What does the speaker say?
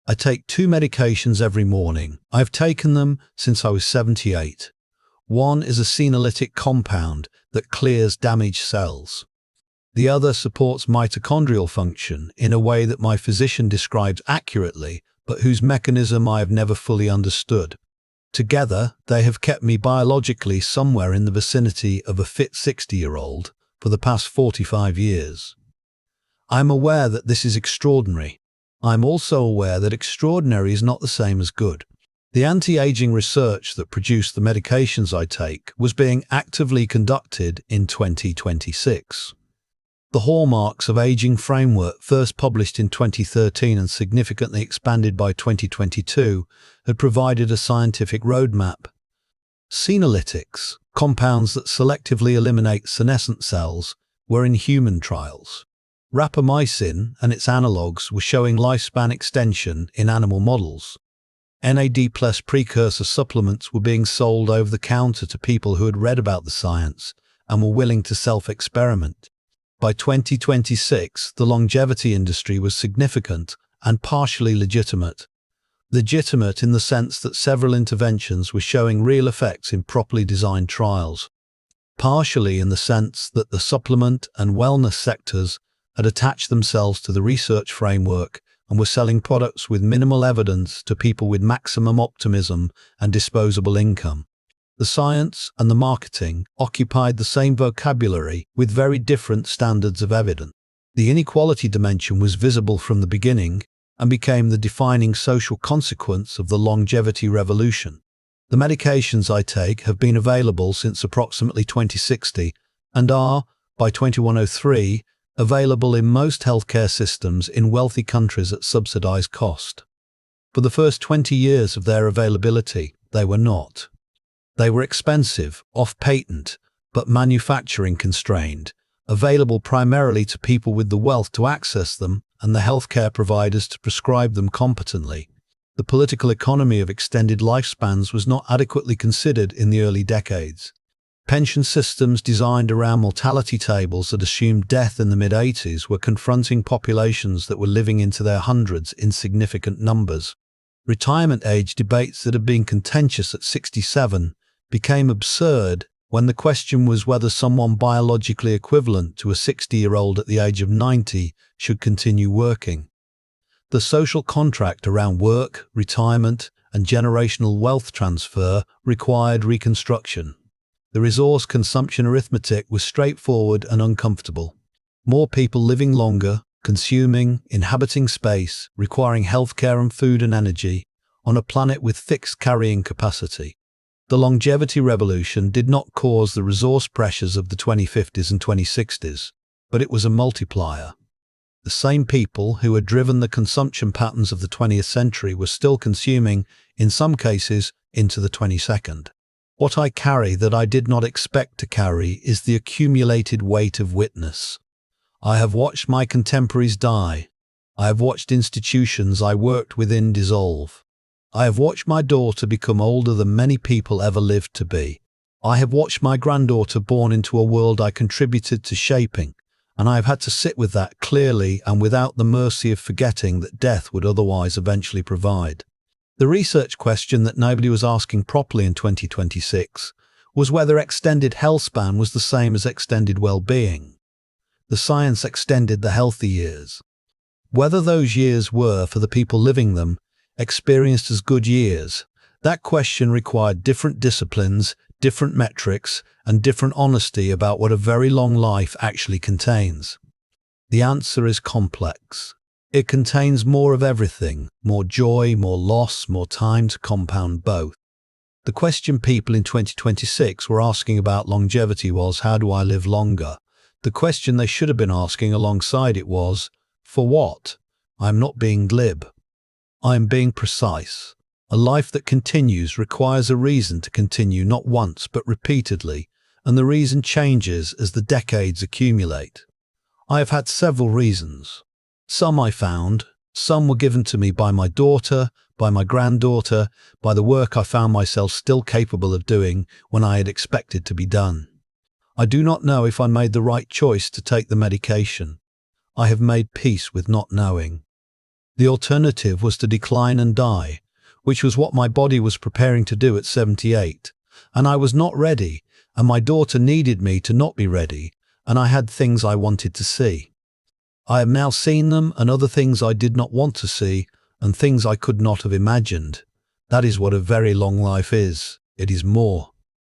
I take 2 medications every morning. I've taken them since I was 78. One is a senolytic compound that clears damaged cells. The other supports mitochondrial function in a way that my physician describes accurately, but whose mechanism I have never fully understood. Together, they have kept me biologically somewhere in the vicinity of a fit 60-year-old for the past 45 years. I am aware that this is extraordinary. I am also aware that extraordinary is not the same as good. The anti-aging research that produced the medications I take was being actively conducted in 2026. The Hallmarks of Aging Framework, first published in 2013 and significantly expanded by 2022, had provided a scientific roadmap. Senolytics, compounds that selectively eliminate senescent cells, were in human trials. Rapamycin and its analogues were showing lifespan extension in animal models. NAD+ precursor supplements were being sold over the counter to people who had read about the science and were willing to self-experiment. By 2026, the longevity industry was significant and partially legitimate. Legitimate in the sense that several interventions were showing real effects in properly designed trials. Partially in the sense that the supplement and wellness sectors had attached themselves to the research framework and were selling products with minimal evidence to people with maximum optimism and disposable income. The science and the marketing occupied the same vocabulary with very different standards of evidence. The inequality dimension was visible from the beginning and became the defining social consequence of the longevity revolution. The medications I take have been available since approximately 2060 and are, by 2103, available in most healthcare systems in wealthy countries at subsidized cost. For the first 20 years of their availability, they were not. They were expensive, off-patent, but manufacturing constrained, available primarily to people with the wealth to access them and the healthcare providers to prescribe them competently. The political economy of extended lifespans was not adequately considered in the early decades. Pension systems designed around mortality tables that assumed death in the mid-80s were confronting populations that were living into their hundreds in significant numbers. Retirement age debates that had been contentious at 67 became absurd when the question was whether someone biologically equivalent to a 60-year-old at the age of 90 should continue working. The social contract around work, retirement, and generational wealth transfer required reconstruction. The resource consumption arithmetic was straightforward and uncomfortable. More people living longer, consuming, inhabiting space, requiring healthcare and food and energy, on a planet with fixed carrying capacity. The longevity revolution did not cause the resource pressures of the 2050s and 2060s, but it was a multiplier. The same people who had driven the consumption patterns of the 20th century were still consuming, in some cases, into the 22nd. What I carry that I did not expect to carry is the accumulated weight of witness. I have watched my contemporaries die. I have watched institutions I worked within dissolve. I have watched my daughter become older than many people ever lived to be. I have watched my granddaughter born into a world I contributed to shaping, and I have had to sit with that clearly and without the mercy of forgetting that death would otherwise eventually provide. The research question that nobody was asking properly in 2026 was whether extended health span was the same as extended well-being. The science extended the healthy years. Whether those years were, for the people living them, experienced as good years, that question required different disciplines, different metrics, and different honesty about what a very long life actually contains. The answer is complex. It contains more of everything, more joy, more loss, more time to compound both. The question people in 2026 were asking about longevity was, how do I live longer? The question they should have been asking alongside it was, for what? I'm not being glib. I am being precise. A life that continues requires a reason to continue not once but repeatedly, and the reason changes as the decades accumulate. I have had several reasons. Some I found, some were given to me by my daughter, by my granddaughter, by the work I found myself still capable of doing when I had expected to be done. I do not know if I made the right choice to take the medication. I have made peace with not knowing. The alternative was to decline and die, which was what my body was preparing to do at 78. And I was not ready, and my daughter needed me to not be ready, and I had things I wanted to see. I have now seen them, and other things I did not want to see, and things I could not have imagined. That is what a very long life is. It is more.